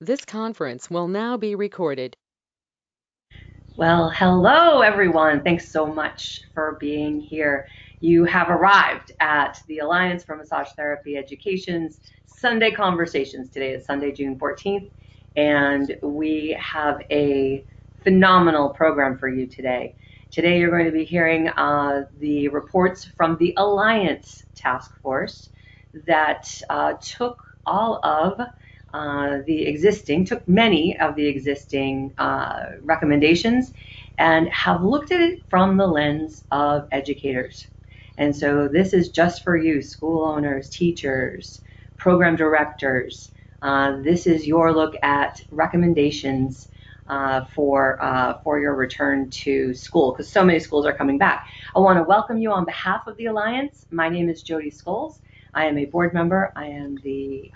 This conference will now be recorded. Well, hello everyone. Thanks so much for being here. You have arrived at the Alliance for Massage Therapy Education's Sunday Conversations. Today is Sunday, June 14th, and we have a phenomenal program for you today. Today you're going to be hearing the reports from the Alliance Task Force that took many of the existing recommendations and have looked at it from the lens of educators. And so this is just for you, school owners, teachers, program directors. This is your look at recommendations for your return to school, because so many schools are coming back. I want to welcome you on behalf of the Alliance. My name is Jody Scholes. I am a board member. I am the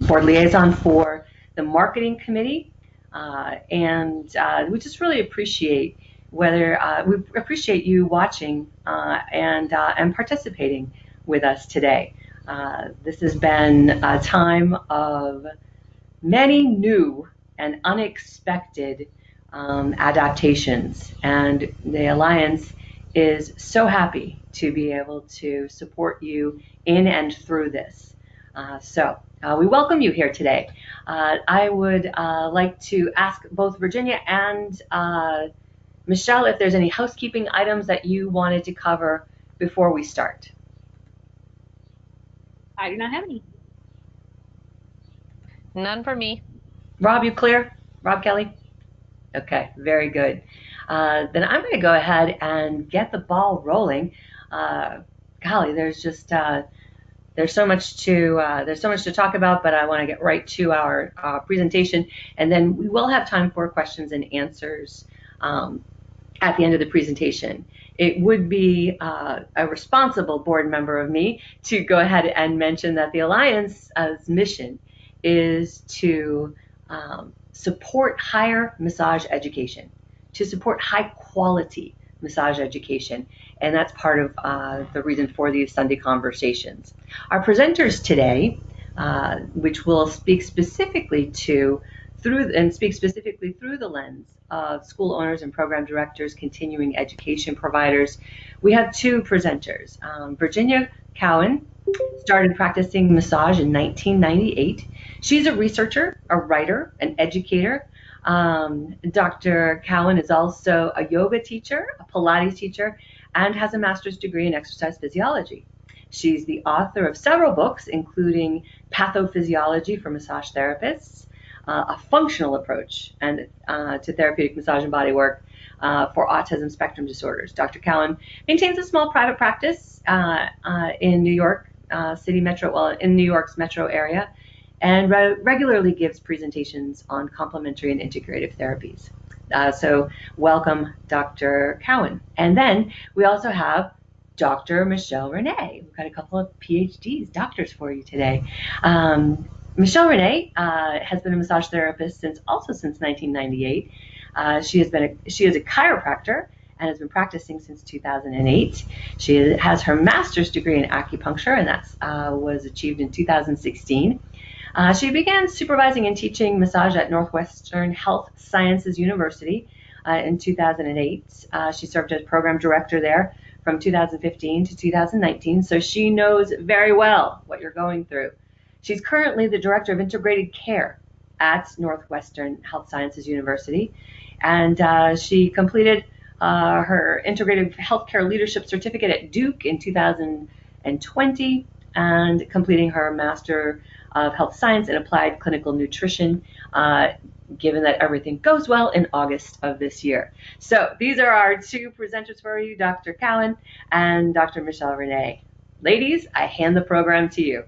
board liaison for the marketing committee, and we just really appreciate we appreciate you watching and participating with us today. This has been a time of many new and unexpected adaptations, and the Alliance is so happy to be able to support you in and through this. We welcome you here today. I would like to ask both Virginia and Michelle if there's any housekeeping items that you wanted to cover before we start. I do not have any. None for me. Rob, you clear? Rob Kelly? Okay, very good. Then I'm going to go ahead and get the ball rolling. Golly, there's so much to talk about, but I want to get right to our presentation, and then we will have time for questions and answers at the end of the presentation. It would be a responsible board member of me to go ahead and mention that the Alliance's mission is to support higher massage education, to support high quality massage education. And that's part of the reason for these Sunday conversations. Our presenters today, which will speak specifically through the lens of school owners and program directors, continuing education providers. We have two presenters. Virginia Cowen started practicing massage in 1998. She's a researcher, a writer, an educator. Dr. Cowen is also a yoga teacher, a Pilates teacher, and has a master's degree in exercise physiology. She's the author of several books, including Pathophysiology for Massage Therapists, a functional approach to therapeutic massage and body work for autism spectrum disorders. Dr. Cowen maintains a small private practice in New York in New York's metro area, and regularly gives presentations on complementary and integrative therapies. So welcome, Dr. Cowen. And then we also have Dr. Michelle Renee. We've got a couple of PhDs, doctors for you today. Michelle Renee has been a massage therapist since 1998. She is a chiropractor and has been practicing since 2008. She has her master's degree in acupuncture, and that was achieved in 2016. She began supervising and teaching massage at Northwestern Health Sciences University in 2008. She served as program director there from 2015 to 2019, so she knows very well what you're going through. She's currently the director of integrated care at Northwestern Health Sciences University, and she completed her integrative healthcare leadership certificate at Duke in 2020, and completing her Master of Health Science and Applied Clinical Nutrition, given that everything goes well, in August of this year. So these are our two presenters for you, Dr. Cowen and Dr. Michelle Renee. Ladies, I hand the program to you.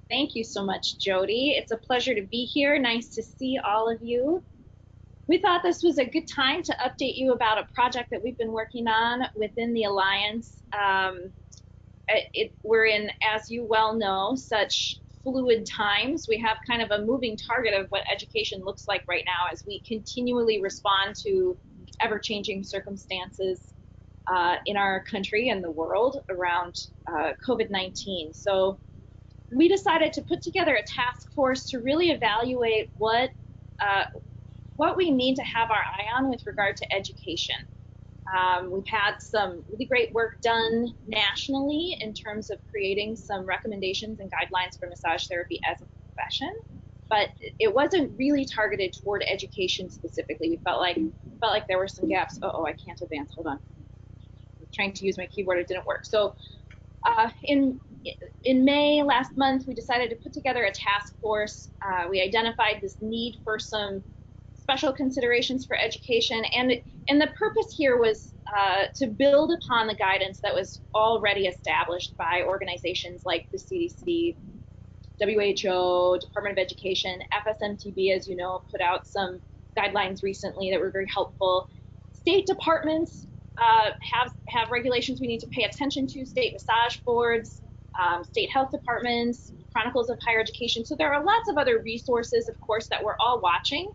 Thank you so much, Jody. It's a pleasure to be here. Nice to see all of you. We thought this was a good time to update you about a project that we've been working on within the Alliance. We're in, as you well know, such fluid times. We have kind of a moving target of what education looks like right now as we continually respond to ever-changing circumstances in our country and the world around COVID-19. So we decided to put together a task force to really evaluate what we need to have our eye on with regard to education. We've had some really great work done nationally in terms of creating some recommendations and guidelines for massage therapy as a profession, but it wasn't really targeted toward education specifically. We felt like there were some gaps. Oh, I can't advance. Hold on. I was trying to use my keyboard. It didn't work. So in May last month, we decided to put together a task force. We identified this need for some special considerations for education, and the purpose here was to build upon the guidance that was already established by organizations like the CDC, WHO, Department of Education, FSMTB, as you know, put out some guidelines recently that were very helpful. State departments have regulations we need to pay attention to, state massage boards, state health departments, Chronicles of Higher Education. So there are lots of other resources, of course, that we're all watching.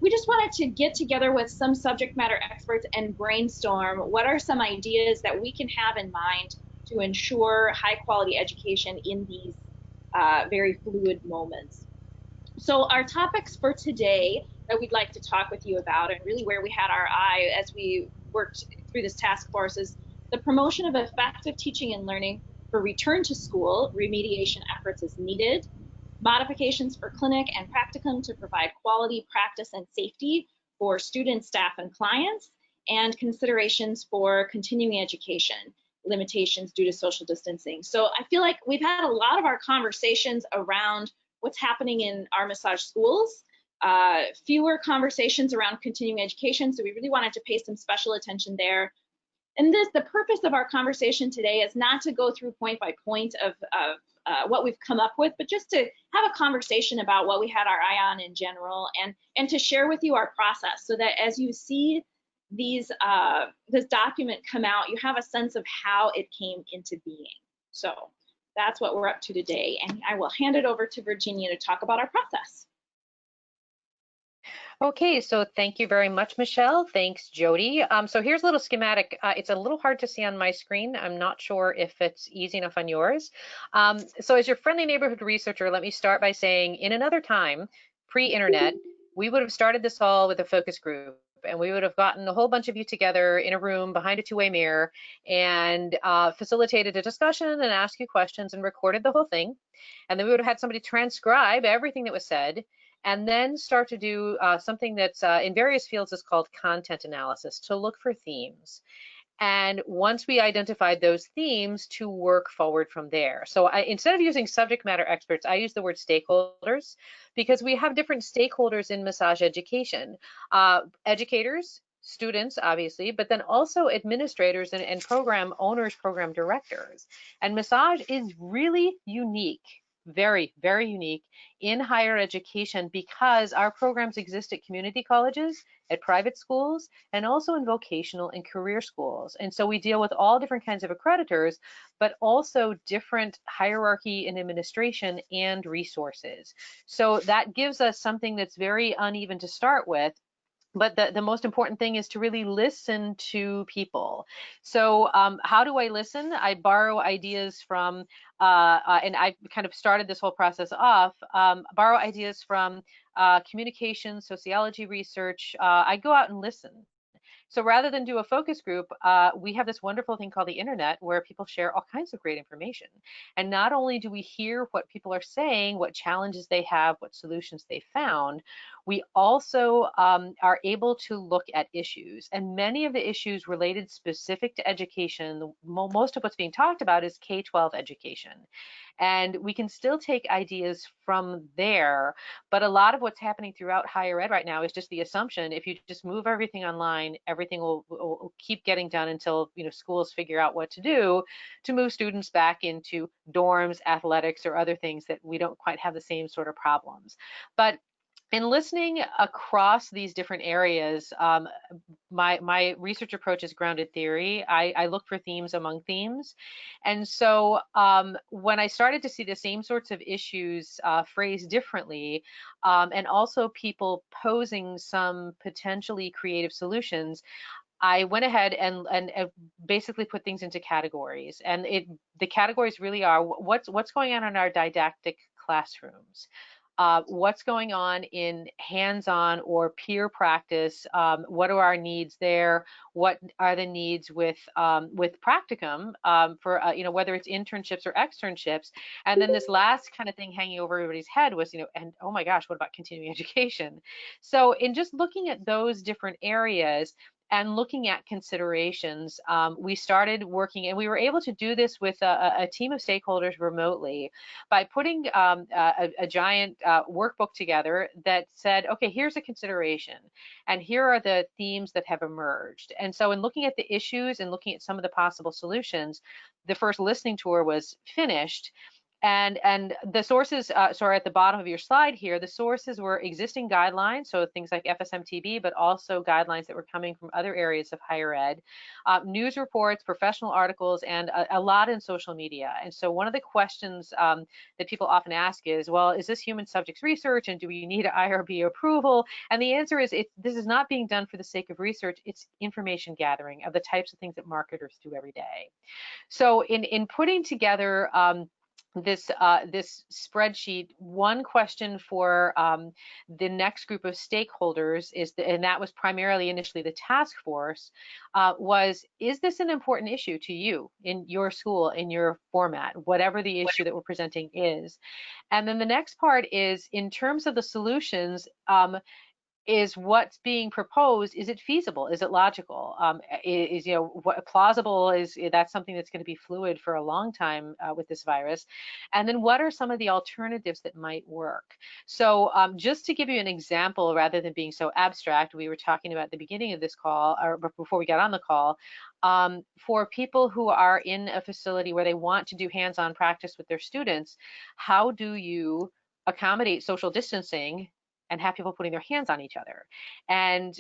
We just wanted to get together with some subject matter experts and brainstorm what are some ideas that we can have in mind to ensure high quality education in these very fluid moments. So our topics for today that we'd like to talk with you about, and really where we had our eye as we worked through this task force, is the promotion of effective teaching and learning for return to school. Remediation efforts as needed. Modifications for clinic and practicum to provide quality, practice, and safety for students, staff, and clients, and considerations for continuing education, limitations due to social distancing. So I feel like we've had a lot of our conversations around what's happening in our massage schools, fewer conversations around continuing education, so we really wanted to pay some special attention there. And the purpose of our conversation today is not to go through point by point of what we've come up with, but just to have a conversation about what we had our eye on in general, and to share with you our process, so that as you see this document come out, you have a sense of how it came into being. So that's what we're up to today, and I will hand it over to Virginia to talk about our process. Okay, so thank you very much, Michelle. Thanks, Jody. So here's a little schematic. It's a little hard to see on my screen. I'm not sure if it's easy enough on yours. So as your friendly neighborhood researcher, let me start by saying, in another time, pre-internet, we would have started this all with a focus group, and we would have gotten a whole bunch of you together in a room behind a two-way mirror and facilitated a discussion and asked you questions and recorded the whole thing. And then we would have had somebody transcribe everything that was said, and then start to do something that's in various fields is called content analysis, to look for themes. And once we identified those themes, to work forward from there. So instead of using subject matter experts, I use the word stakeholders, because we have different stakeholders in massage education. Educators, students, obviously, but then also administrators and program owners, program directors. And massage is really unique, very, very unique in higher education, because our programs exist at community colleges, at private schools, and also in vocational and career schools. And so we deal with all different kinds of accreditors, but also different hierarchy in administration and resources. So that gives us something that's very uneven to start with. But the most important thing is to really listen to people. So how do I listen? I borrow ideas from, and I kind of started this whole process off, borrow ideas from communication, sociology research. I go out and listen. So rather than do a focus group, we have this wonderful thing called the internet, where people share all kinds of great information. And not only do we hear what people are saying, what challenges they have, what solutions they found, we also are able to look at issues. And many of the issues related specific to education, most of what's being talked about is K-12 education. And we can still take ideas from there, but a lot of what's happening throughout higher ed right now is just the assumption, if you just move everything online, everything will keep getting done until schools figure out what to do to move students back into dorms, athletics, or other things that we don't quite have the same sort of problems. But in listening across these different areas, my research approach is grounded theory. I look for themes among themes. And so when I started to see the same sorts of issues phrased differently, and also people posing some potentially creative solutions, I went ahead and basically put things into categories, and the categories really are what's going on in our didactic classrooms, what's going on in hands-on or peer practice, what are our needs there, what are the needs with practicum, for whether it's internships or externships, and then this last kind of thing hanging over everybody's head was, and oh my gosh, what about continuing education? So in just looking at those different areas and looking at considerations, we started working, and we were able to do this with a team of stakeholders remotely by putting a giant workbook together that said, okay, here's a consideration, and here are the themes that have emerged. And so in looking at the issues and looking at some of the possible solutions, the first listening tour was finished. And the sources, sorry, at the bottom of your slide here, the sources were existing guidelines, so things like FSMTB, but also guidelines that were coming from other areas of higher ed, news reports, professional articles, and a lot in social media. And so one of the questions that people often ask is, well, is this human subjects research, and do we need IRB approval? And the answer is, this is not being done for the sake of research, it's information gathering of the types of things that marketers do every day. So in putting together this spreadsheet, one question for the next group of stakeholders is, and that was primarily initially the task force, was, is this an important issue to you in your school, in your format, whatever the issue that we're presenting is? And then the next part is, in terms of the solutions, is what's being proposed, is it feasible? Is it logical? Is what plausible? Is that's something that's going to be fluid for a long time with this virus? And then what are some of the alternatives that might work? So just to give you an example, rather than being so abstract, we were talking about at the beginning of this call, or before we got on the call, for people who are in a facility where they want to do hands-on practice with their students, how do you accommodate social distancing and have people putting their hands on each other? And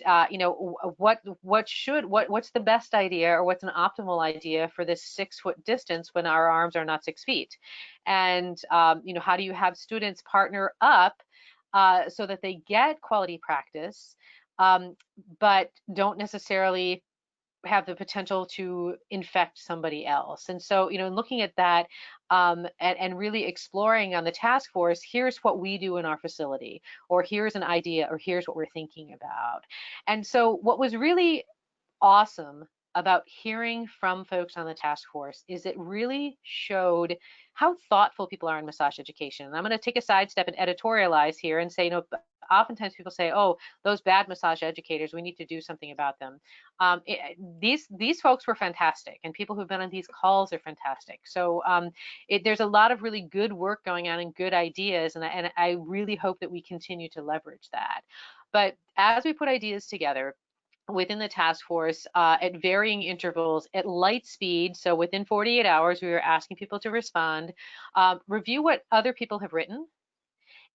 what's the best idea, or what's an optimal idea for this 6-foot distance when our arms are not 6 feet? And how do you have students partner up so that they get quality practice, but don't necessarily have the potential to infect somebody else? And so, looking at that, and really exploring on the task force, here's what we do in our facility, or here's an idea, or here's what we're thinking about. And so what was really awesome about hearing from folks on the task force is it really showed how thoughtful people are in massage education. And I'm going to take a sidestep and editorialize here and say, oftentimes people say, oh, those bad massage educators, we need to do something about them. These folks were fantastic, and people who've been on these calls are fantastic. So there's a lot of really good work going on and good ideas, and I really hope that we continue to leverage that. But as we put ideas together within the task force at varying intervals at light speed, so within 48 hours, we were asking people to respond, review what other people have written,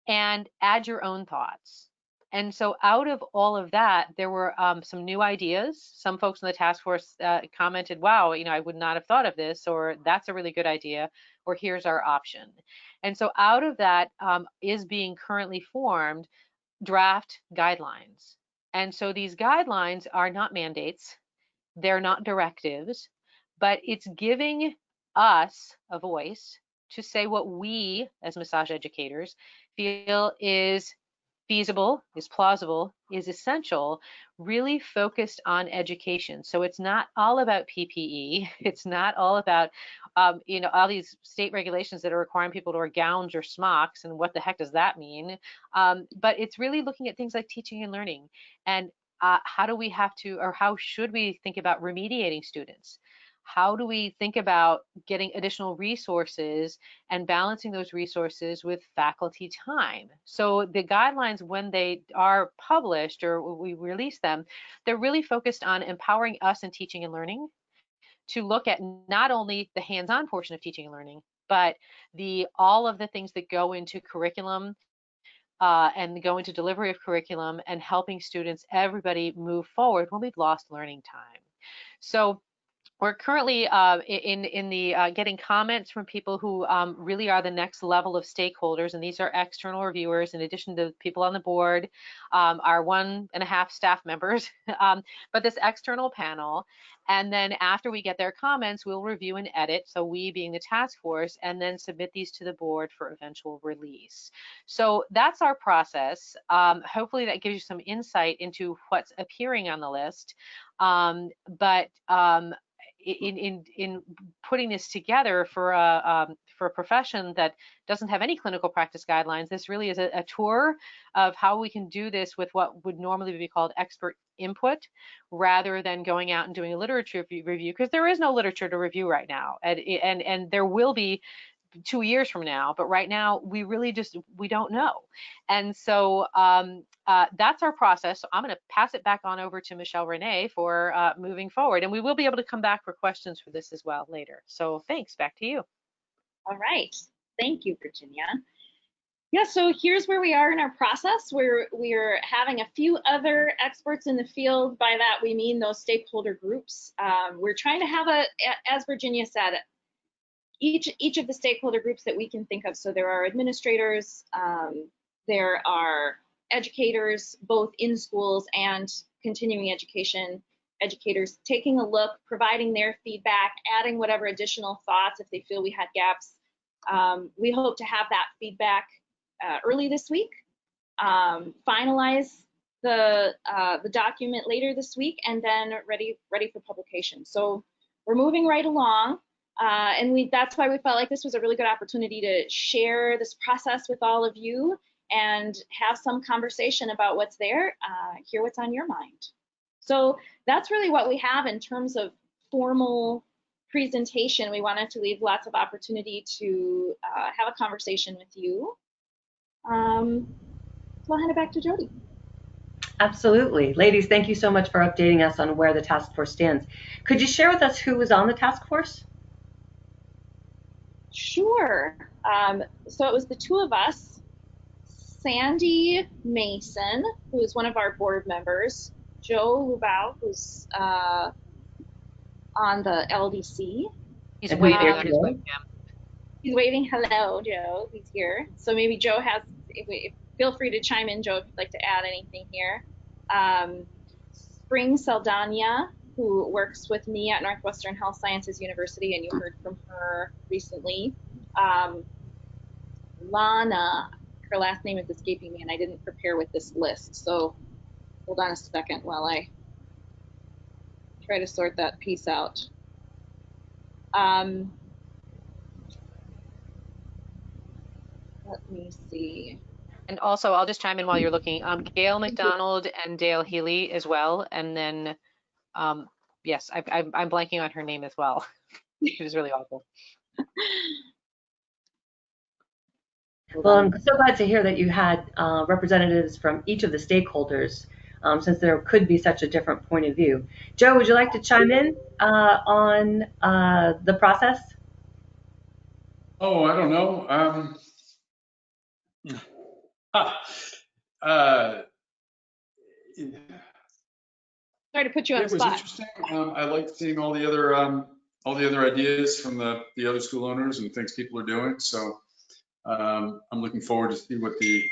and add your own thoughts. And so out of all of that, there were some new ideas. Some folks in the task force commented, wow, I would not have thought of this, or that's a really good idea, or here's our option. And so out of that is being currently formed draft guidelines. And so these guidelines are not mandates, they're not directives, but it's giving us a voice to say what we as massage educators feel is feasible, is plausible, is essential, really focused on education. So it's not all about PPE. It's not all about, all these state regulations that are requiring people to wear gowns or smocks, and what the heck does that mean? But it's really looking at things like teaching and learning, and how do we have to, or how should we think about remediating students? How do we think about getting additional resources and balancing those resources with faculty time? So the guidelines, when they are published or we release them, they're really focused on empowering us in teaching and learning to look at not only the hands-on portion of teaching and learning, but all of the things that go into curriculum and go into delivery of curriculum and helping students, everybody move forward when we've lost learning time. So We're currently in the getting comments from people who really are the next level of stakeholders, and these are external reviewers in addition to people on the board, our 1.5 staff members, but this external panel. And then after we get their comments, we'll review and edit, so we being the task force, and then submit these to the board for eventual release. So that's our process. Hopefully that gives you some insight into what's appearing on the list. But in putting this together for a profession that doesn't have any clinical practice guidelines, this really is a tour of how we can do this with what would normally be called expert input, rather than going out and doing a literature review, because there is no literature to review right now, and there will be 2 years from now, but right now we really we don't know. And so that's our process. So I'm going to pass it back on over to Michelle Renee for moving forward, and we will be able to come back for questions for this as well later. So thanks, back to you. All right, thank you, Virginia. Yeah, so here's where we are in our process. We're having a few other experts in the field. By that we mean those stakeholder groups. We're trying to have as Virginia said, each of the stakeholder groups that we can think of. So there are administrators, there are educators, both in schools and continuing education educators, taking a look, providing their feedback, adding whatever additional thoughts if they feel we had gaps. We hope to have that feedback early this week, finalize the document later this week, and then ready for publication. So we're moving right along. And that's why we felt like this was a really good opportunity to share this process with all of you and have some conversation about what's there, hear what's on your mind. So that's really what we have in terms of formal presentation. We wanted to leave lots of opportunity to have a conversation with you. So I'll hand it back to Jody. Absolutely. Ladies, thank you so much for updating us on where the task force stands. Could you share with us who was on the task force? Sure. So it was the two of us, Sandy Mason, who is one of our board members, Joe Lubau, who's on the LDC. He's waving on his webcam. He's waving. Hello, Joe. He's here. So maybe Joe has, feel free to chime in, Joe, if you'd like to add anything here. Spring Saldana, who works with me at Northwestern Health Sciences University, and you heard from her recently. Lana, her last name is escaping me, and I didn't prepare with this list, so hold on a second while I try to sort that piece out. Let me see. And also, I'll just chime in while you're looking. Gail McDonald and Dale Healy as well, and then yes, I'm blanking on her name as well. She was really awful. Well, I'm so glad to hear that you had representatives from each of the stakeholders, since there could be such a different point of view. Joe, would you like to chime in on the process? Oh, I don't know. Sorry to put you on the spot. It was interesting. I liked seeing all the other ideas from the other school owners and things people are doing. So I'm looking forward to see what the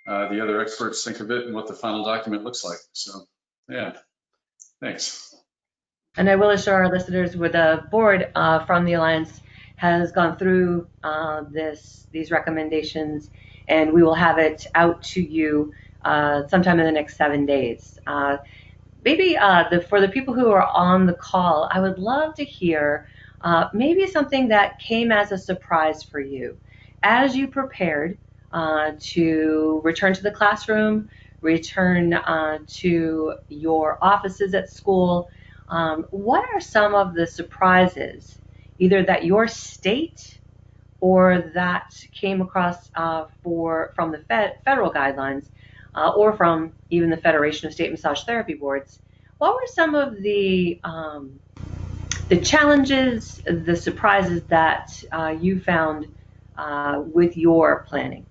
other experts think of it and what the final document looks like. So yeah, thanks. And I will assure our listeners, with the board from the Alliance has gone through these recommendations, and we will have it out to you sometime in the next 7 days. Maybe for the people who are on the call, I would love to hear maybe something that came as a surprise for you as you prepared to return to the classroom, return to your offices at school. What are some of the surprises, either that your state or that came across from the federal guidelines, or from even the Federation of State Massage Therapy Boards? What were some of the challenges, the surprises that you found with your planning?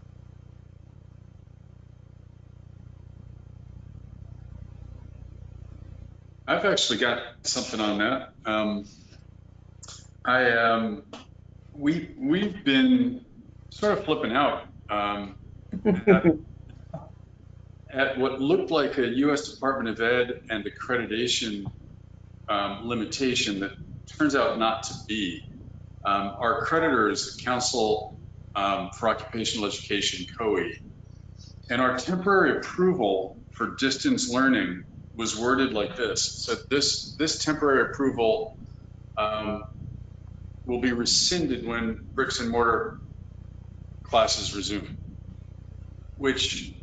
I've actually got something on that. We've been sort of flipping out at, at what looked like a U.S. Department of Ed and accreditation limitation that turns out not to be. Our creditor is the Council for Occupational Education, COE, and our temporary approval for distance learning was worded like this. So this temporary approval will be rescinded when bricks and mortar classes resume, which,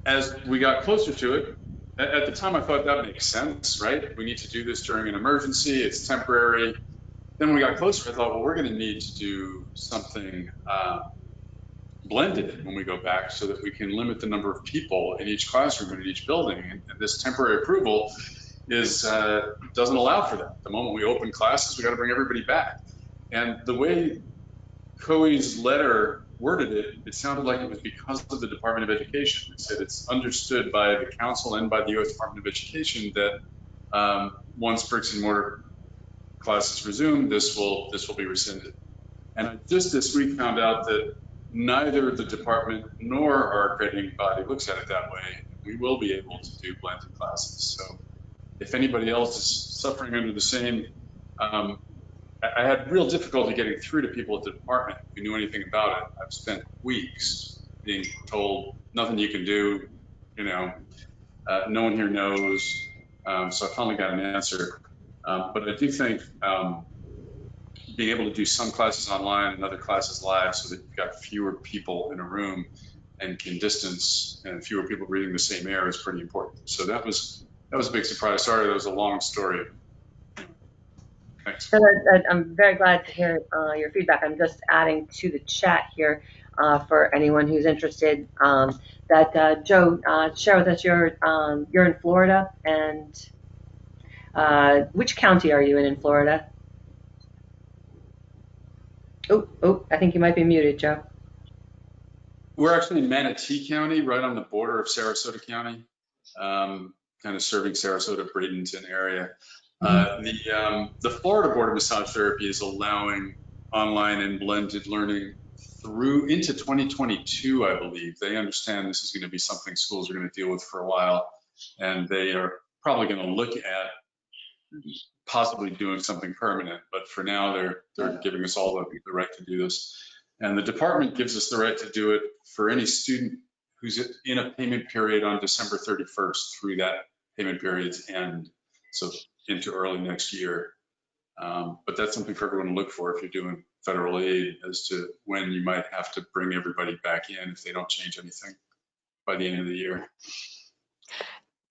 as we got closer to it, at the time I thought that makes sense, right? We need to do this during an emergency, it's temporary. Then when we got closer, I thought, well, we're going to need to do something blended when we go back so that we can limit the number of people in each classroom and in each building. And this temporary approval is doesn't allow for that. The moment we open classes, we got to bring everybody back. And the way COE's letter worded it, it sounded like it was because of the Department of Education. It said it's understood by the council and by the U.S. Department of Education that once bricks and mortar classes resume, this will be rescinded. And I just this week found out that neither the department nor our accrediting body looks at it that way. We will be able to do blended classes. So if anybody else is suffering under the same, I had real difficulty getting through to people at the department who knew anything about it. I've spent weeks being told nothing you can do, you know, no one here knows. So I finally got an answer. But I do think being able to do some classes online and other classes live so that you've got fewer people in a room and can distance and fewer people breathing the same air is pretty important. So that was a big surprise. Sorry, that was a long story. Thanks. So I'm very glad to hear your feedback. I'm just adding to the chat here for anyone who's interested that Joe, share with us you're in Florida, and which county are you in Florida? Oh, I think you might be muted, Joe. We're actually in Manatee County, right on the border of Sarasota County, kind of serving Sarasota, Bradenton area. The Florida Board of Massage Therapy is allowing online and blended learning through into 2022, I believe. They understand this is going to be something schools are going to deal with for a while, and they are probably going to look at possibly doing something permanent. But for now, they're giving us all the right to do this. And the department gives us the right to do it for any student who's in a payment period on December 31st through that payment period's end, so into early next year. But that's something for everyone to look for if you're doing federal aid as to when you might have to bring everybody back in if they don't change anything by the end of the year.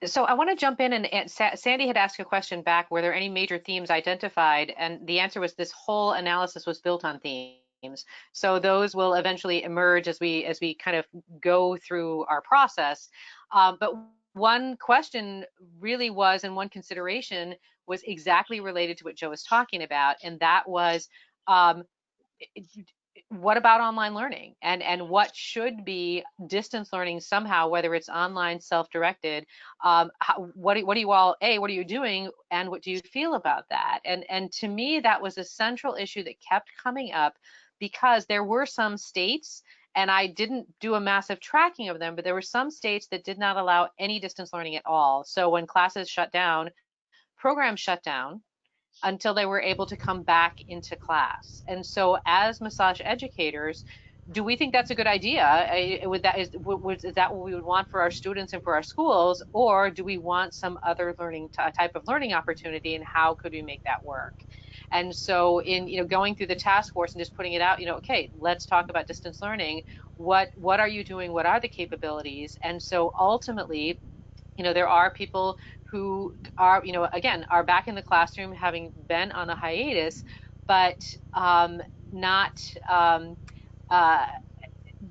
So I want to jump in, and Sandy had asked a question back, were there any major themes identified? And the answer was this whole analysis was built on themes. So those will eventually emerge as we kind of go through our process. But one question really was, and one consideration was exactly related to what Joe was talking about, and that was, what about online learning, and what should be distance learning somehow, whether it's online, self-directed? What do you all, what are you doing, and what do you feel about that? And to me, that was a central issue that kept coming up, because there were some states, and I didn't do a massive tracking of them, but there were some states that did not allow any distance learning at all. So when classes shut down, programs shut down until they were able to come back into class. And so as massage educators, do we think that's a good idea? Is that what we would want for our students and for our schools, or do we want some other learning type of learning opportunity, and how could we make that work? And so in going through the task force and just putting it out, okay, let's talk about distance learning. What are you doing? What are the capabilities? And so ultimately, there are people who are, again, are back in the classroom having been on a hiatus, but not,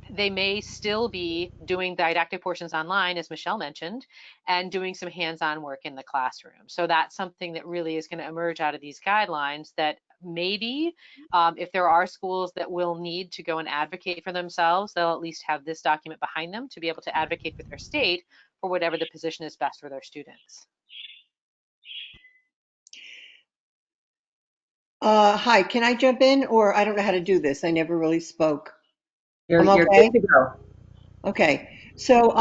they may still be doing didactic portions online, as Michelle mentioned, and doing some hands-on work in the classroom. So that's something that really is going to emerge out of these guidelines, that maybe if there are schools that will need to go and advocate for themselves, they'll at least have this document behind them to be able to advocate for their state for whatever the position is best for their students. Hi, can I jump in or I don't know how to do this. I never really spoke. I'm You're good okay? to go. Okay. So,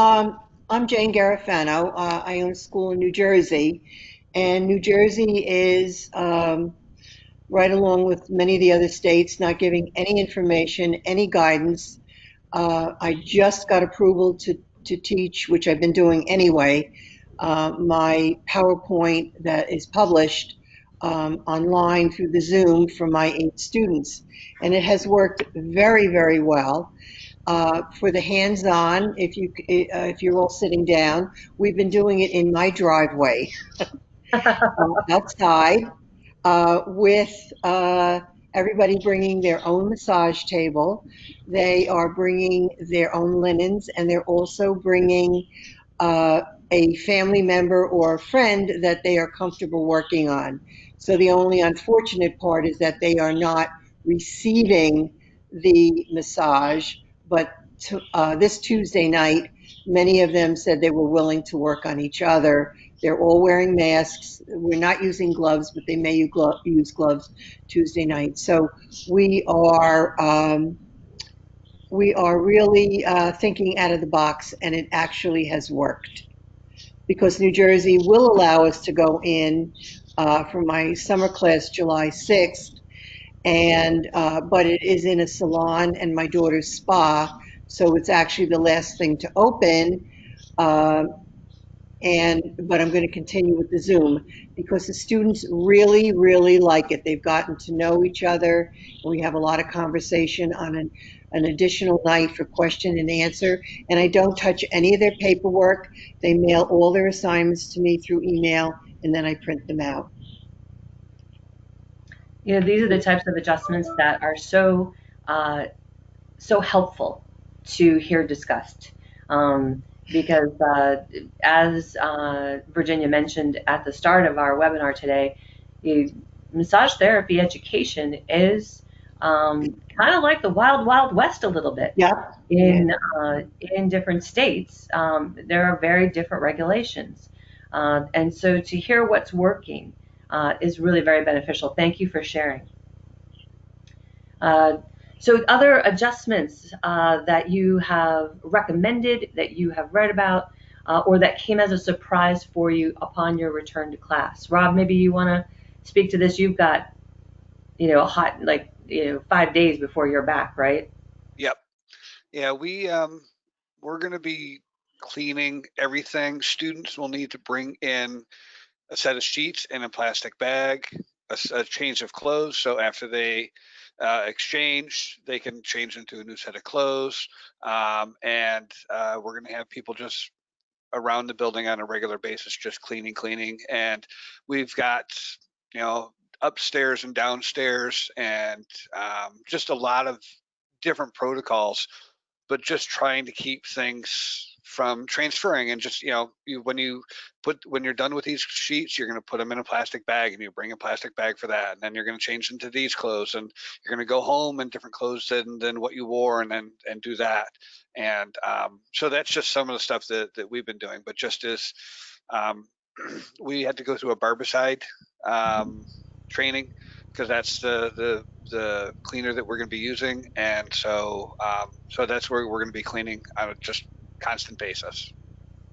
I'm Jane Garofano. I own a school in New Jersey, and New Jersey is right along with many of the other states not giving any information, any guidance. I just got approval to teach, which I've been doing anyway, my PowerPoint that is published online through the Zoom for my 8 students. And it has worked very, very well. For the hands-on, if you're all sitting down, we've been doing it in my driveway outside with everybody bringing their own massage table. They are bringing their own linens, and they're also bringing uh, a family member or a friend that they are comfortable working on. So the only unfortunate part is that they are not receiving the massage, but this Tuesday night, many of them said they were willing to work on each other. They're all wearing masks. We're not using gloves, but they may use gloves Tuesday night. So we are we are really thinking out of the box, and it actually has worked because New Jersey will allow us to go in for my summer class July 6th, and but it is in a salon and my daughter's spa, so it's actually the last thing to open. Uh, but I'm going to continue with the Zoom because the students really, really like it. They've gotten to know each other. And we have a lot of conversation on an additional night for question and answer. And I don't touch any of their paperwork. They mail all their assignments to me through email, and then I print them out. You know, these are the types of adjustments that are uh, so helpful to hear discussed. Because as Virginia mentioned at the start of our webinar today, massage therapy education is kind of like the wild, wild west a little bit. Yep. Yeah. In different states, there are very different regulations. And so to hear what's working is really very beneficial. Thank you for sharing. Uh, so other adjustments that you have recommended, that you have read about, or that came as a surprise for you upon your return to class. Rob, maybe you want to speak to this. You've got, a hot, 5 days before you're back, right? Yep. Yeah, we're going to be cleaning everything. Students will need to bring in a set of sheets in a plastic bag, a change of clothes. So after they exchange, they can change into a new set of clothes. And we're going to have people just around the building on a regular basis, just cleaning. And we've got, you know, upstairs and downstairs and just a lot of different protocols, but just trying to keep things from transferring. And just, when you're done with these sheets, you're going to put them in a plastic bag, and you bring a plastic bag for that, and then you're going to change into these clothes, and you're going to go home in different clothes than what you wore, and do that. And so that's just some of the stuff that we've been doing. But just as um, we had to go through a barbicide training, because that's the cleaner that we're going to be using, and so that's where we're going to be cleaning on a just constant basis.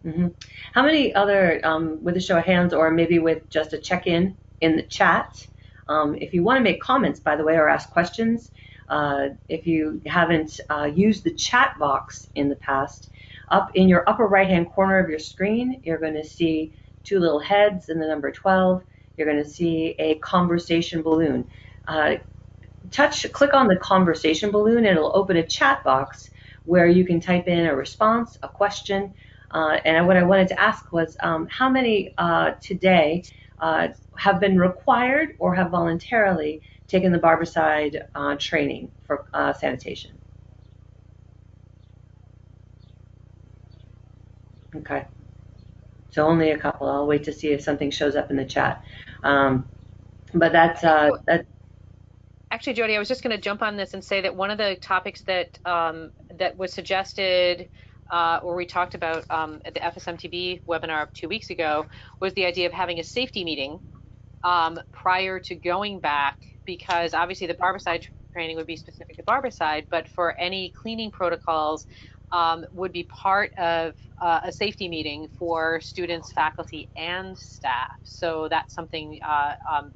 Mm-hmm. How many other, with a show of hands, or maybe with just a check-in in the chat, if you want to make comments, by the way, or ask questions, if you haven't used the chat box in the past, up in your upper right-hand corner of your screen, you're going to see two little heads and the number 12. You're going to see a conversation balloon. Click on the conversation balloon, and it'll open a chat box where you can type in a response, a question. And what I wanted to ask was how many today have been required or have voluntarily taken the barbicide training for sanitation? Okay, so only a couple. I'll wait to see if something shows up in the chat. But that's Actually, Jody, I was just going to jump on this and say that one of the topics that that was suggested or we talked about at the FSMTB webinar 2 weeks ago was the idea of having a safety meeting prior to going back, because obviously the barbicide training would be specific to barbicide, but for any cleaning protocols would be part of a safety meeting for students, faculty, and staff. So that's something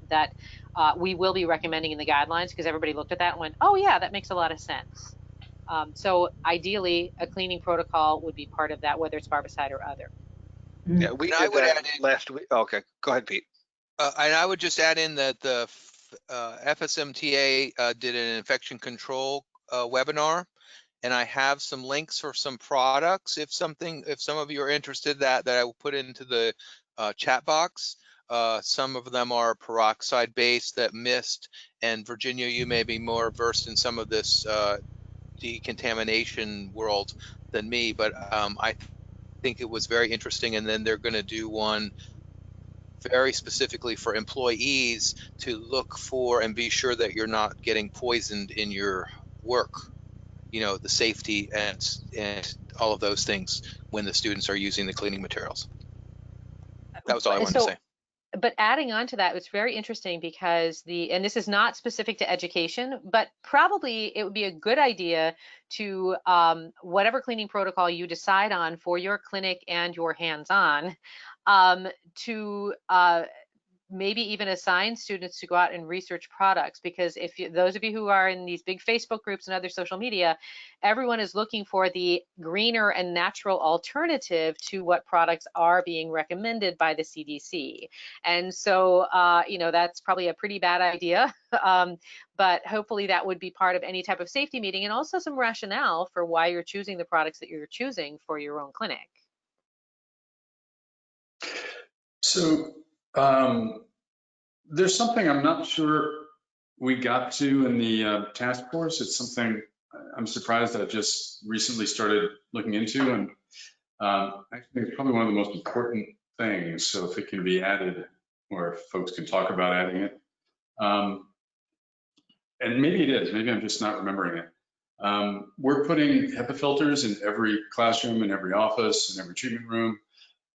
that we will be recommending in the guidelines, because everybody looked at that and went, oh yeah, that makes a lot of sense. So ideally, a cleaning protocol would be part of that, whether it's barbicide or other. Yeah, we did that last week. Okay, go ahead, Pete. And I would just add in that the FSMTA did an infection control webinar, and I have some links for some products if some of you are interested, that I will put into the chat box. Some of them are peroxide based that mist, and Virginia, you may be more versed in some of this decontamination world than me, but I think it was very interesting. And then they're going to do one very specifically for employees to look for and be sure that you're not getting poisoned in your work, you know, the safety and all of those things when the students are using the cleaning materials. That was all I wanted to say. But adding on to that, it's very interesting because and this is not specific to education, but probably it would be a good idea to, whatever cleaning protocol you decide on for your clinic and your hands-on, to maybe even assign students to go out and research products, because if those of you who are in these big Facebook groups and other social media, everyone is looking for the greener and natural alternative to what products are being recommended by the CDC. And so, you know, that's probably a pretty bad idea, but hopefully that would be part of any type of safety meeting, and also some rationale for why you're choosing the products that you're choosing for your own clinic. So there's something I'm not sure we got to in the task force. It's something I'm surprised I just recently started looking into, and I think it's probably one of the most important things. So if it can be added, or if folks can talk about adding it, and maybe it is, maybe I'm just not remembering it. We're putting HEPA filters in every classroom, in every office, in every treatment room.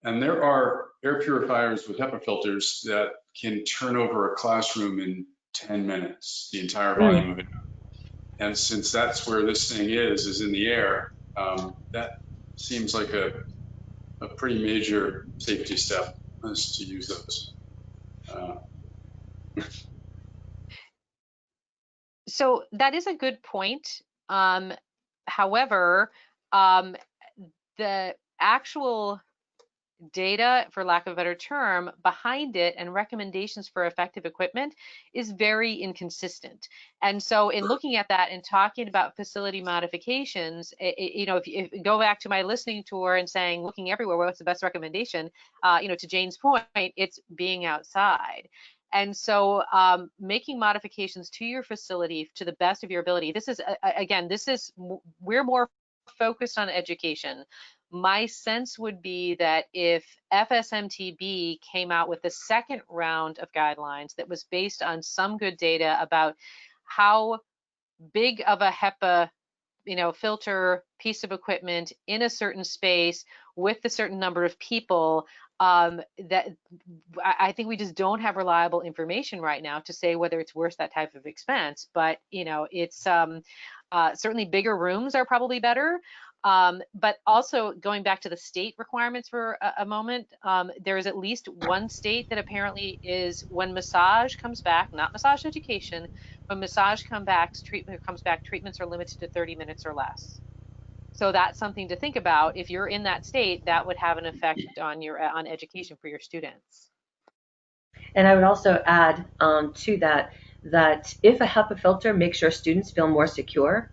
And there are air purifiers with HEPA filters that can turn over a classroom in 10 minutes, the entire volume of it. And since that's where this thing is in the air, that seems like a pretty major safety step, is to use those. So that is a good point. However, the actual data, for lack of a better term, behind it and recommendations for effective equipment is very inconsistent. And so in looking at that and talking about facility modifications, you know, if you go back to my listening tour and saying, looking everywhere, what's the best recommendation? You know, to Jane's point, it's being outside. And so making modifications to your facility to the best of your ability. This is, again, we're more focused on education. My sense would be that if FSMTB came out with the second round of guidelines that was based on some good data about how big of a HEPA, you know, filter piece of equipment in a certain space with a certain number of people, that I think we just don't have reliable information right now to say whether it's worth that type of expense. But you know, it's certainly bigger rooms are probably better. But also going back to the state requirements for a moment, there is at least one state that apparently is, when massage comes back, not massage education, when massage comes back, treatments are limited to 30 minutes or less. So that's something to think about. If you're in that state, that would have an effect on on education for your students. And I would also add to that if a HEPA filter makes your students feel more secure,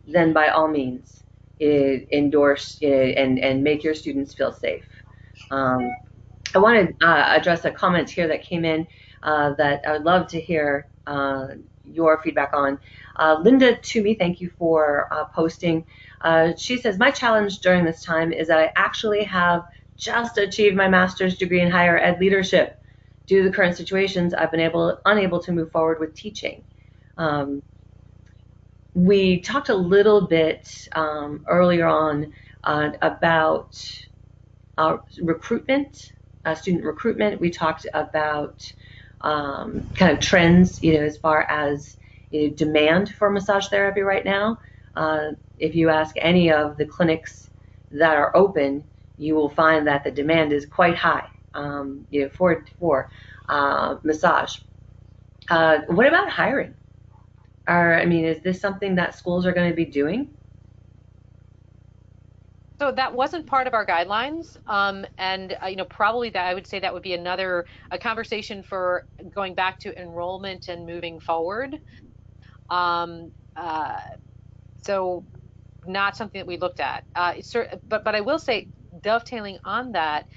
then by all means, endorse and make your students feel safe. I want to address a comment here that came in that I would love to hear your feedback on. Linda Toomey, thank you for posting. She says, my challenge during this time is that I actually have just achieved my master's degree in higher ed leadership. Due to the current situations, I've been unable to move forward with teaching. We talked a little bit earlier on about recruitment, student recruitment. We talked about kind of trends, as far as demand for massage therapy right now. If you ask any of the clinics that are open, you will find that the demand is quite high, for massage. What about hiring? Is this something that schools are going to be doing? So that wasn't part of our guidelines, and probably that I would say that would be a conversation for going back to enrollment and moving forward. Um, uh, so not something that we looked at. But I will say, dovetailing on that,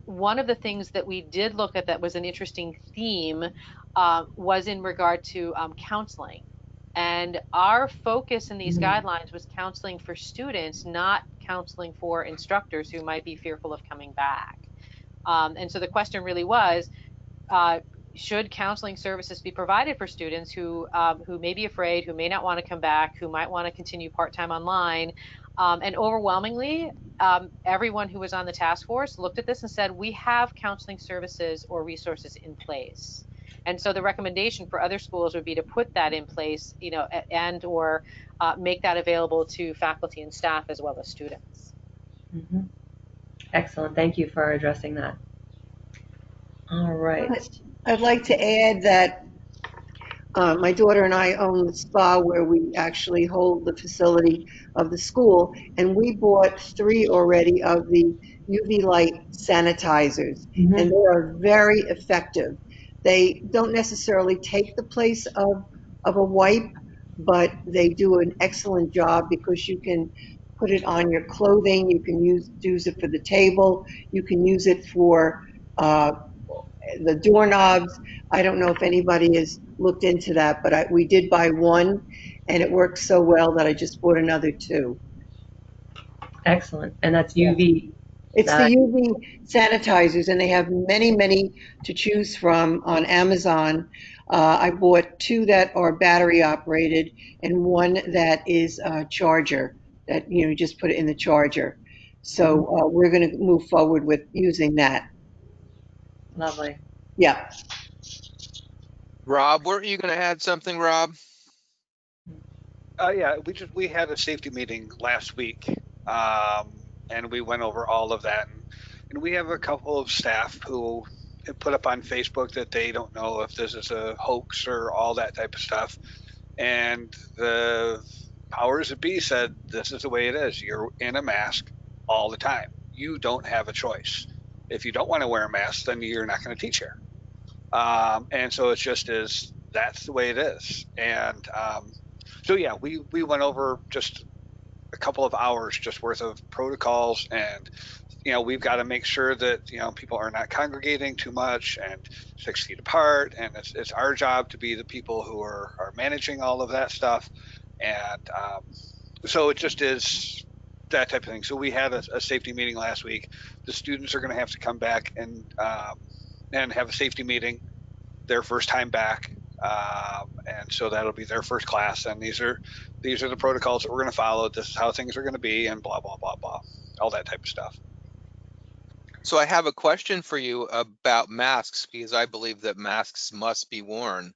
one of the things that we did look at that was an interesting theme was in regard to counseling. And our focus in these guidelines was counseling for students, not counseling for instructors who might be fearful of coming back. And so the question really was, should counseling services be provided for students who may be afraid, who may not want to come back, who might want to continue part-time online? And overwhelmingly, everyone who was on the task force looked at this and said, we have counseling services or resources in place. And so the recommendation for other schools would be to put that in place, and or make that available to faculty and staff as well as students. Mm-hmm. Excellent. Thank you for addressing that. All right. I'd like to add that my daughter and I own the spa where we actually hold the facility of the school, and we bought 3 already of the UV light sanitizers, and they are very effective. They don't necessarily take the place of a wipe, but they do an excellent job because you can put it on your clothing, you can use it for the table, you can use it for the doorknobs. I don't know if anybody has looked into that, but we did buy one, and it works so well that I just bought another 2. Excellent. And that's UV. It's the UV sanitizers, and they have many, many to choose from on Amazon. I bought 2 that are battery operated and one that is a charger that, you just put it in the charger. So we're going to move forward with using that. Lovely. Yeah. Rob, weren't you going to add something, Rob? Yeah, we had a safety meeting last week, and we went over all of that. And we have a couple of staff who have put up on Facebook that they don't know if this is a hoax or all that type of stuff. And the powers that be said, this is the way it is. You're in a mask all the time. You don't have a choice. If you don't want to wear a mask, then you're not going to teach here. And so it's just that's the way it is. And so yeah, we went over just a couple of hours just worth of protocols, and we've got to make sure that people are not congregating too much and 6 feet apart, and it's our job to be the people who are managing all of that stuff. And so it just is that type of thing. So we had a safety meeting last week. The students are going to have to come back and have a safety meeting their first time back, and so that'll be their first class, and these are the protocols that we're going to follow. This is how things are going to be, and blah blah blah blah, all that type of stuff. So I have a question for you about masks, because I believe that masks must be worn.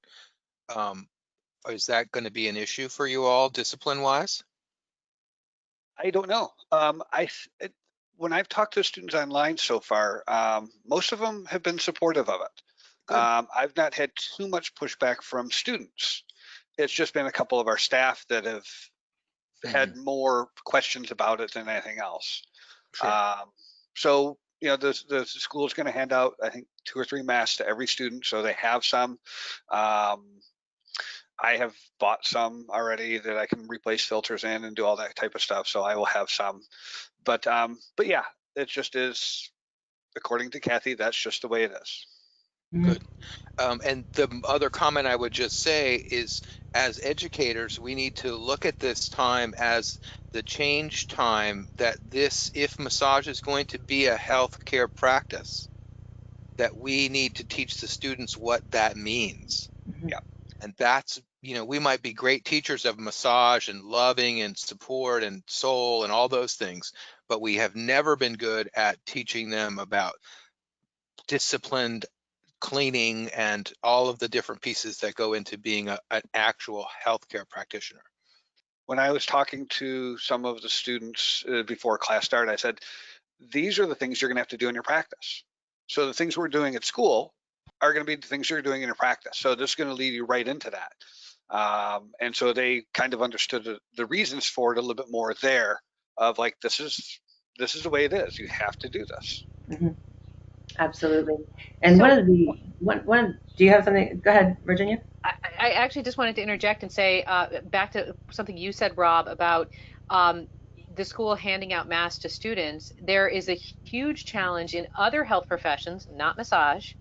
Is that going to be an issue for you all, discipline-wise? I don't know. When I've talked to students online so far, most of them have been supportive of it. I've not had too much pushback from students. It's just been a couple of our staff that have had more questions about it than anything else. Sure. So the school is going to hand out, I think, 2 or 3 masks to every student, so they have some. I have bought some already that I can replace filters in and do all that type of stuff, so I will have some. But yeah, it just is, according to Kathy, that's just the way it is. Good. And the other comment I would just say is, as educators, we need to look at this time as the change time that if massage is going to be a healthcare practice, that we need to teach the students what that means. Yeah. And that's, we might be great teachers of massage and loving and support and soul and all those things, but we have never been good at teaching them about disciplined cleaning and all of the different pieces that go into being an actual healthcare practitioner. When I was talking to some of the students before class started, I said, these are the things you're going to have to do in your practice. So the things we're doing at school are going to be the things you're doing in your practice. So this is going to lead you right into that. And so they kind of understood the reasons for it a little bit more there of like, this is the way it is. You have to do this. Mm-hmm. Absolutely. And So, do you have something? Go ahead, Virginia. I actually just wanted to interject and say back to something you said, Rob, about um, the school handing out masks to students. There is a huge challenge in other health professions, not massage,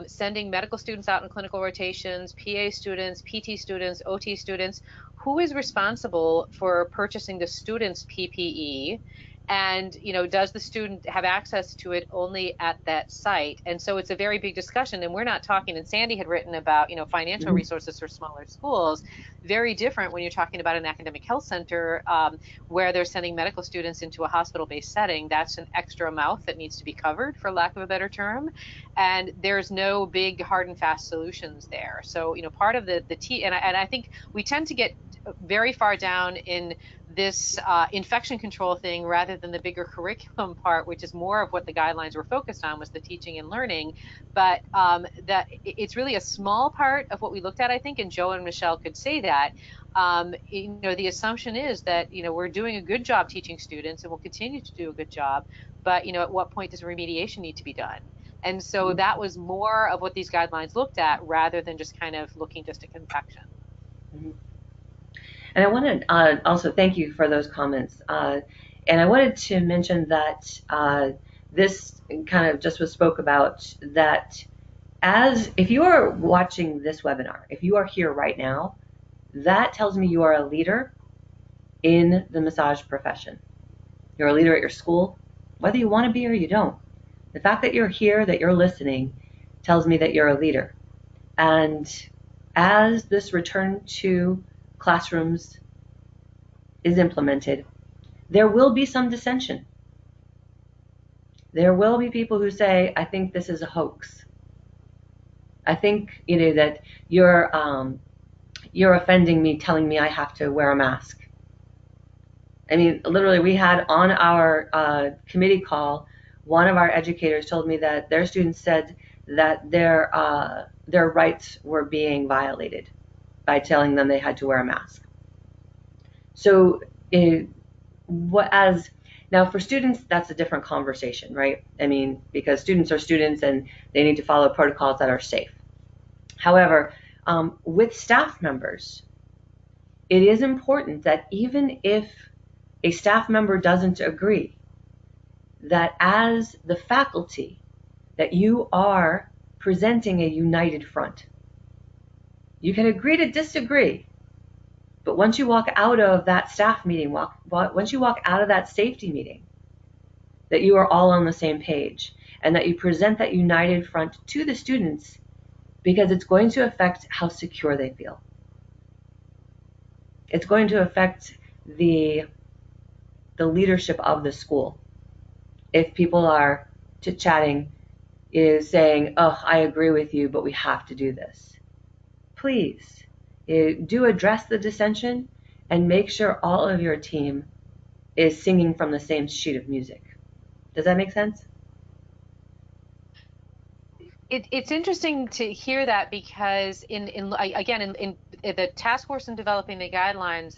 sending medical students out in clinical rotations, PA students, PT students, OT students. Who is responsible for purchasing the student's PPE? And, does the student have access to it only at that site? And so it's a very big discussion. And we're not talking, and Sandy had written about, financial Mm-hmm. resources for smaller schools. Very different when you're talking about an academic health center where they're sending medical students into a hospital-based setting. That's an extra mouth that needs to be covered, for lack of a better term. And there's no big hard and fast solutions there. So, part of the and I think we tend to get very far down in this infection control thing rather than the bigger curriculum part, which is more of what the guidelines were focused on, was the teaching and learning. But that it's really a small part of what we looked at, I think, and Joe and Michelle could say that. The assumption is that, we're doing a good job teaching students and we'll continue to do a good job. But, at what point does remediation need to be done? And so that was more of what these guidelines looked at rather than just kind of looking just at infection. Mm-hmm. And I wanted also thank you for those comments. And I wanted to mention that this kind of just was spoke about that if you are watching this webinar, if you are here right now, that tells me you are a leader in the massage profession. You're a leader at your school, whether you want to be or you don't. The fact that you're here, that you're listening, tells me that you're a leader. And as this return to classrooms is implemented, there will be some dissension. There will be people who say, I think this is a hoax. I think that you're offending me, telling me I have to wear a mask. I mean, literally, we had on our committee call, one of our educators told me that their students said that their rights were being violated by telling them they had to wear a mask. So, now for students, that's a different conversation, right? I mean, because students are students and they need to follow protocols that are safe. However, with staff members, it is important that even if a staff member doesn't agree, that as the faculty, that you are presenting a united front. You can agree to disagree, but once you walk out of that staff meeting, once you walk out of that safety meeting, that you are all on the same page and that you present that united front to the students, because it's going to affect how secure they feel. It's going to affect the leadership of the school. If people are chit-chatting, is saying, oh, I agree with you, but we have to do this. Please do address the dissension and make sure all of your team is singing from the same sheet of music. Does that make sense? It's interesting to hear that because in the task force in developing the guidelines,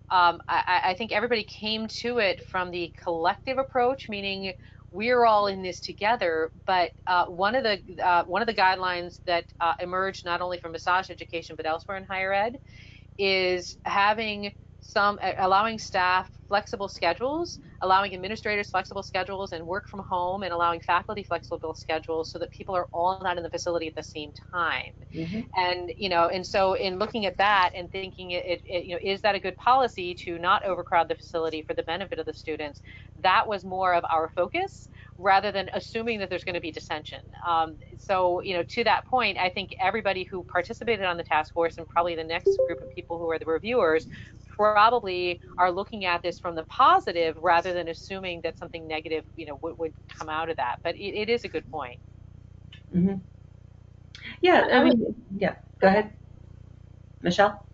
I think everybody came to it from the collective approach, meaning we're all in this together. But one of the guidelines that emerged not only from massage education but elsewhere in higher ed is allowing staff flexible schedules, allowing administrators flexible schedules and work from home, and allowing faculty flexible schedules so that people are all not in the facility at the same time. Mm-hmm. And so in looking at that and thinking is that a good policy to not overcrowd the facility for the benefit of the students? That was more of our focus rather than assuming that there's going to be dissension. So to that point, I think everybody who participated on the task force and probably the next group of people who are the reviewers probably are looking at this from the positive rather than assuming that something negative would come out of that. But it is a good point. Mm-hmm. Yeah, I mean, yeah, go ahead, Michelle.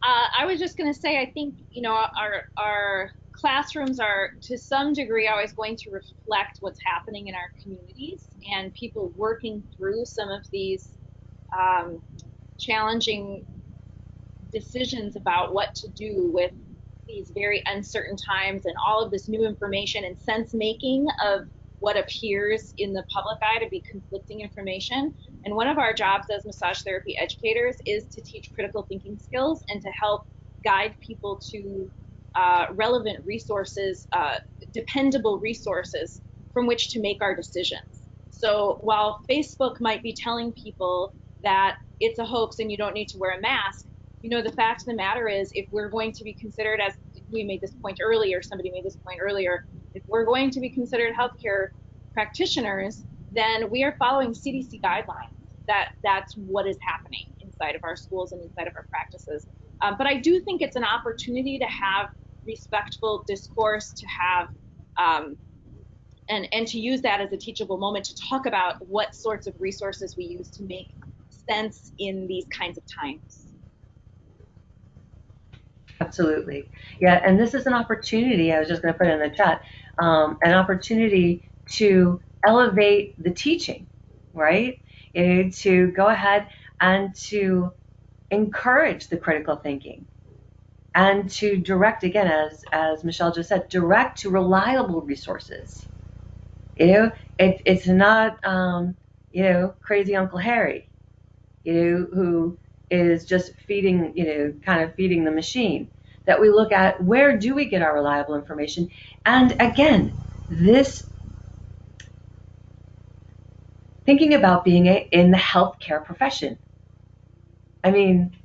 I was just going to say, I think, you know, our classrooms are to some degree always going to reflect what's happening in our communities, and people working through some of these challenging decisions about what to do with these very uncertain times and all of this new information and sense making of what appears in the public eye to be conflicting information. And one of our jobs as massage therapy educators is to teach critical thinking skills and to help guide people to relevant resources, dependable resources from which to make our decisions. So while Facebook might be telling people that it's a hoax and you don't need to wear a mask, you know, the fact of the matter is, if we're going to be considered, as we made this point earlier, somebody made this point earlier, if we're going to be considered healthcare practitioners, then we are following CDC guidelines. That's what is happening inside of our schools and inside of our practices. But I do think it's an opportunity to have respectful discourse, to have and to use that as a teachable moment to talk about what sorts of resources we use to make sense in these kinds of times. Absolutely. Yeah, and this is an opportunity, I was just going to put it in the chat, an opportunity to elevate the teaching, right? You know, to go ahead and to encourage the critical thinking and to direct, again, as Michelle just said, direct to reliable resources. You know, it's not, you know, crazy Uncle Harry, you know, who is just feeding, you know, kind of feeding the machine. That we look at, where do we get our reliable information? And again, this thinking about being in the healthcare profession. I mean,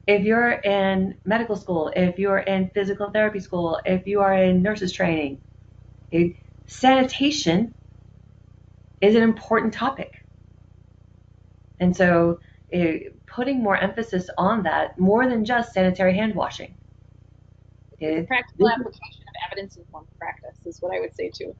if you're in medical school, if you're in physical therapy school, if you are in nurses training, sanitation is an important topic. And so putting more emphasis on that, more than just sanitary hand washing. Practical application of evidence-informed practice is what I would say too.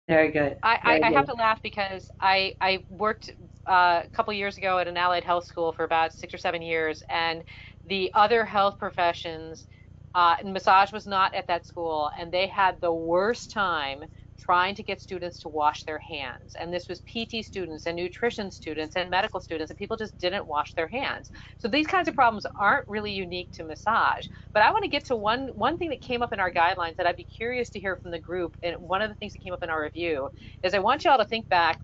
Very good. I have to laugh because I worked a couple years ago at an allied health school for about 6 or 7 years, and the other health professions, and massage was not at that school, and they had the worst time trying to get students to wash their hands. And this was PT students and nutrition students and medical students, and people just didn't wash their hands. So these kinds of problems aren't really unique to massage. But I want to get to one thing that came up in our guidelines that I'd be curious to hear from the group. And one of the things that came up in our review is I want y'all to think back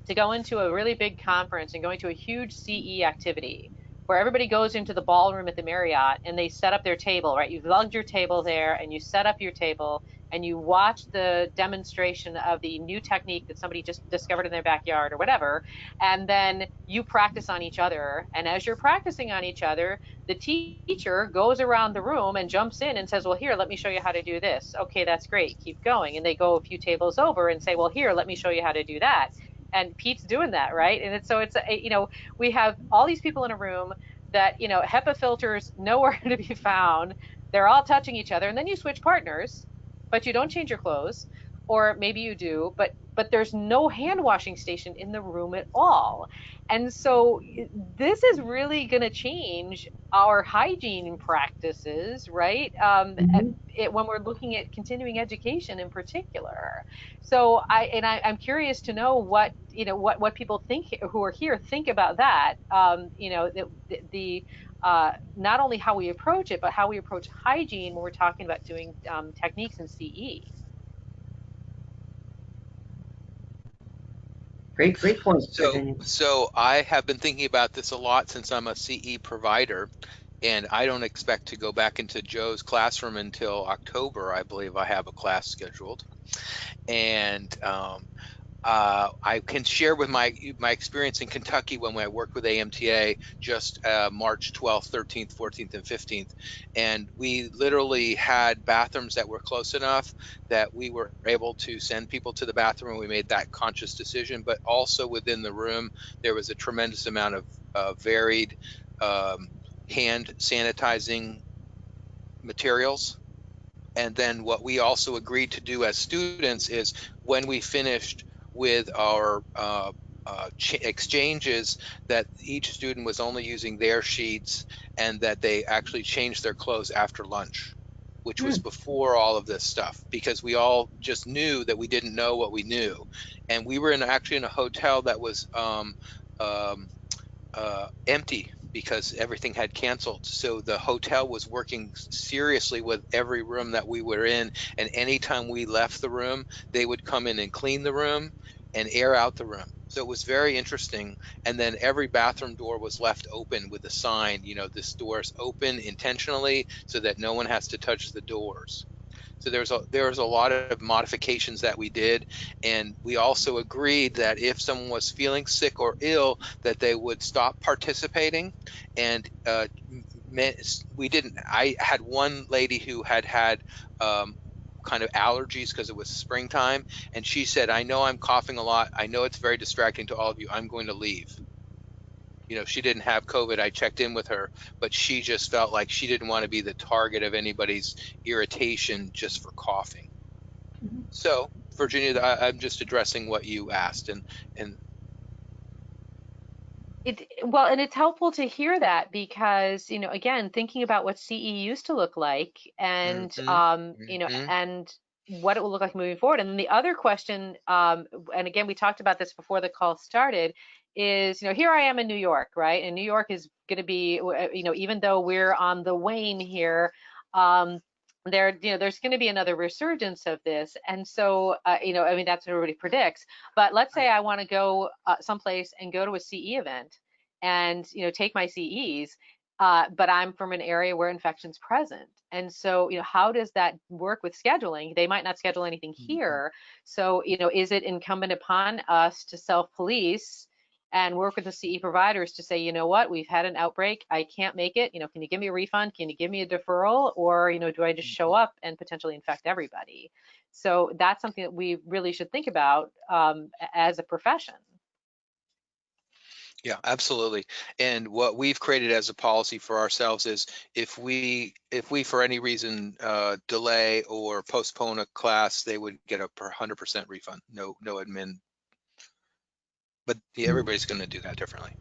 to go into a really big conference and going to a huge CE activity where everybody goes into the ballroom at the Marriott and they set up their table, right? You've lugged your table there and you set up your table and you watch the demonstration of the new technique that somebody just discovered in their backyard or whatever, and then you practice on each other. And as you're practicing on each other, the teacher goes around the room and jumps in and says, well, here, let me show you how to do this. Okay, that's great. Keep going. And they go a few tables over and say, well, here, let me show you how to do that. And Pete's doing that, right? And it's, so it's, you know, we have all these people in a room that, you know, HEPA filters nowhere to be found. They're all touching each other, and then you switch partners, but you don't change your clothes, or maybe you do, but there's no hand washing station in the room at all. And so this is really going to change our hygiene practices, right? When we're looking at continuing education in particular. So I'm curious to know what, you know, what people think who are here think about that. You know, the not only how we approach it, but how we approach hygiene when we're talking about doing techniques in CE. Great point, Virginia. So I have been thinking about this a lot since I'm a CE provider, and I don't expect to go back into Joe's classroom until October. I believe I have a class scheduled, and I can share with my experience in Kentucky when I worked with AMTA just March 12th, 13th, 14th, and 15th. And we literally had bathrooms that were close enough that we were able to send people to the bathroom, and we made that conscious decision. But also within the room, there was a tremendous amount of varied hand sanitizing materials. And then what we also agreed to do as students is when we finished with our exchanges that each student was only using their sheets and that they actually changed their clothes after lunch, which was before all of this stuff, because we all just knew that we didn't know what we knew. And we were actually in a hotel that was empty because everything had canceled. So the hotel was working seriously with every room that we were in. And anytime we left the room, they would come in and clean the room and air out the room. So it was very interesting. And then every bathroom door was left open with a sign, you know, this door is open intentionally so that no one has to touch the doors. So there was a lot of modifications that we did, and we also agreed that if someone was feeling sick or ill, that they would stop participating. And we didn't. I had one lady who had kind of allergies because it was springtime, and she said, "I know I'm coughing a lot. I know it's very distracting to all of you. I'm going to leave." You know, she didn't have COVID. I checked in with her, but she just felt like she didn't want to be the target of anybody's irritation just for coughing. So, Virginia, I'm just addressing what you asked, and Well, and it's helpful to hear that because, you know, again, thinking about what CE used to look like and, you know, and what it will look like moving forward. And then the other question, and again, we talked about this before the call started, is, you know, here I am in New York, right? And New York is going to be, you know, even though we're on the wane here, you know, there's going to be another resurgence of this. And so, you know, I mean, that's what everybody predicts. But let's say I want to go someplace and go to a CE event and, you know, take my CEs, but I'm from an area where infection's present. And so, you know, how does that work with scheduling? They might not schedule anything here. So, you know, is it incumbent upon us to self-police and work with the CE providers to say, you know what, we've had an outbreak, I can't make it, you know, can you give me a refund? Can you give me a deferral? Or, you know, do I just show up and potentially infect everybody? So that's something that we really should think about as a profession. yeah, absolutely. And what we've created as a policy for ourselves is if we for any reason delay or postpone a class, they would get a 100% refund, no admin. But yeah, everybody's going to do that differently.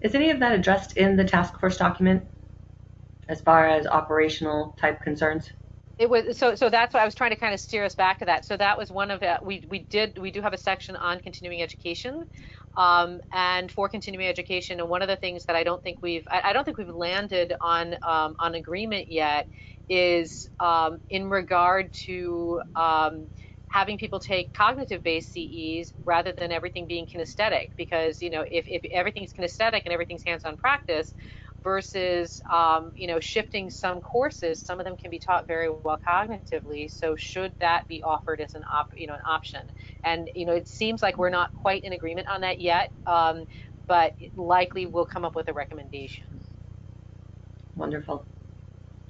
Is any of that addressed in the task force document as far as operational type concerns? It was so that's why I was trying to kind of steer us back to that. So that was one of the we do have a section on continuing education, and for continuing education. And one of the things that I don't think we've landed on agreement yet is in regard to having people take cognitive-based CEs rather than everything being kinesthetic. Because, you know, if everything's kinesthetic and everything's hands-on practice, versus you know, shifting some courses, some of them can be taught very well cognitively. So should that be offered as an option? And, you know, it seems like we're not quite in agreement on that yet, but likely we'll come up with a recommendation. Wonderful.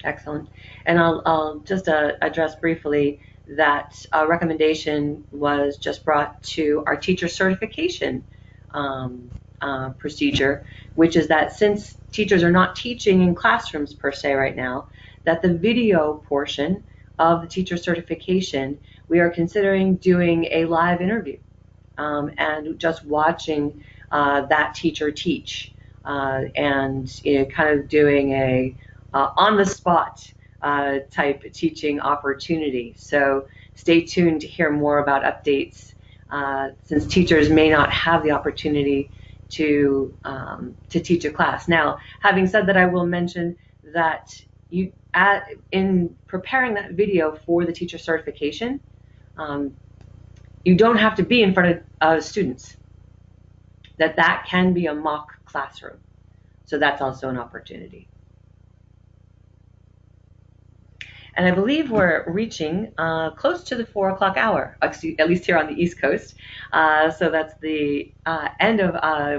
Excellent. And I'll just address briefly that a recommendation was just brought to our teacher certification procedure, which is that since teachers are not teaching in classrooms per se right now, that the video portion of the teacher certification, we are considering doing a live interview and just watching that teacher teach and, you know, kind of doing a on the spot type teaching opportunity. So stay tuned to hear more about updates since teachers may not have the opportunity to teach a class. Now, having said that, I will mention that in preparing that video for the teacher certification, you don't have to be in front of students. That can be a mock classroom. So that's also an opportunity. And I believe we're reaching close to the 4 o'clock hour, at least here on the East Coast. So that's the end of,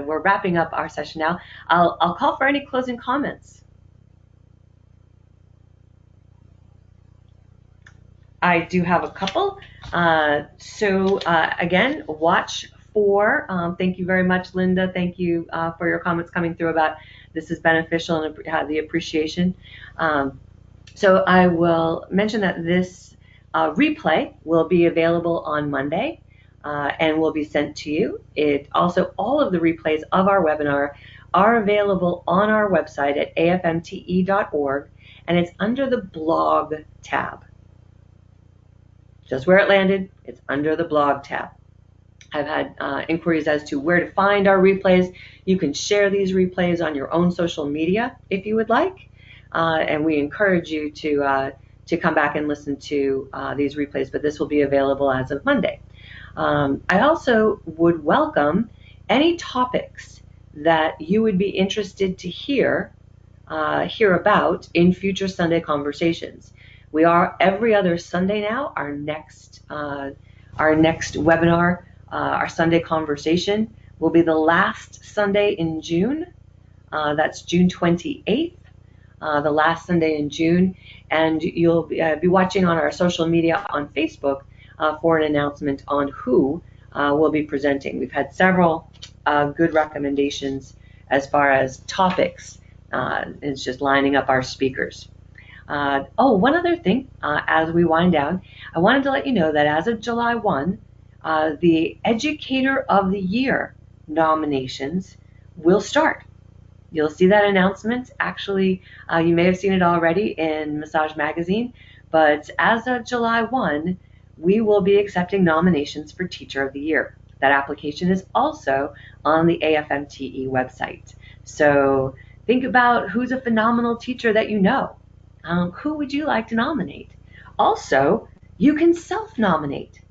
we're wrapping up our session now. I'll call for any closing comments. I do have a couple. Again, watch for, thank you very much, Linda. Thank you for your comments coming through about this is beneficial and the appreciation. So I will mention that this A replay will be available on Monday and will be sent to you. Also, all of the replays of our webinar are available on our website at afmte.org, and it's under the blog tab. Just where it landed, it's under the blog tab. I've had inquiries as to where to find our replays. You can share these replays on your own social media if you would like, and we encourage you to come back and listen to these replays, but this will be available as of Monday. I also would welcome any topics that you would be interested to hear about in future Sunday conversations. We are every other Sunday now. Our next webinar, our Sunday conversation, will be the last Sunday in June. That's June 28th, the last Sunday in June, and you'll be watching on our social media on Facebook for an announcement on who will be presenting. We've had several good recommendations as far as topics. It's just lining up our speakers. One other thing, as we wind down, I wanted to let you know that as of July 1, the Educator of the Year nominations will start. You'll see that announcement. Actually, you may have seen it already in Massage Magazine, but as of July 1, we will be accepting nominations for Teacher of the Year. That application is also on the AFMTE website. So think about who's a phenomenal teacher that you know. Who would you like to nominate? Also, you can self-nominate.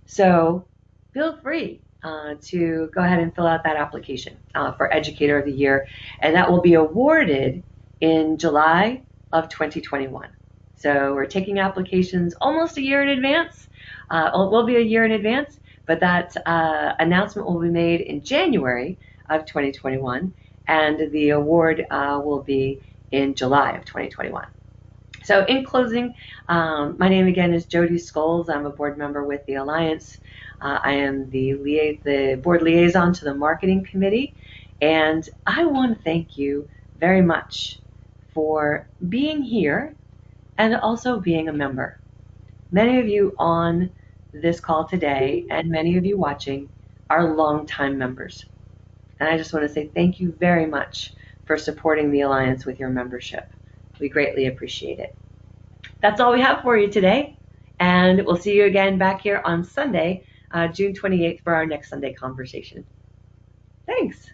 So feel free to go ahead and fill out that application for Educator of the Year, and that will be awarded in July of 2021. So we're taking applications almost a year in advance. It will be a year in advance, but that announcement will be made in January of 2021, and the award will be in July of 2021. So in closing, my name again is Jody Scholes. I'm a board member with the Alliance. I am the board liaison to the marketing committee, and I want to thank you very much for being here and also being a member. Many of you on this call today and many of you watching are longtime members. And I just want to say thank you very much for supporting the Alliance with your membership. We greatly appreciate it. That's all we have for you today, and we'll see you again back here on Sunday, June 28th for our next Sunday conversation. Thanks.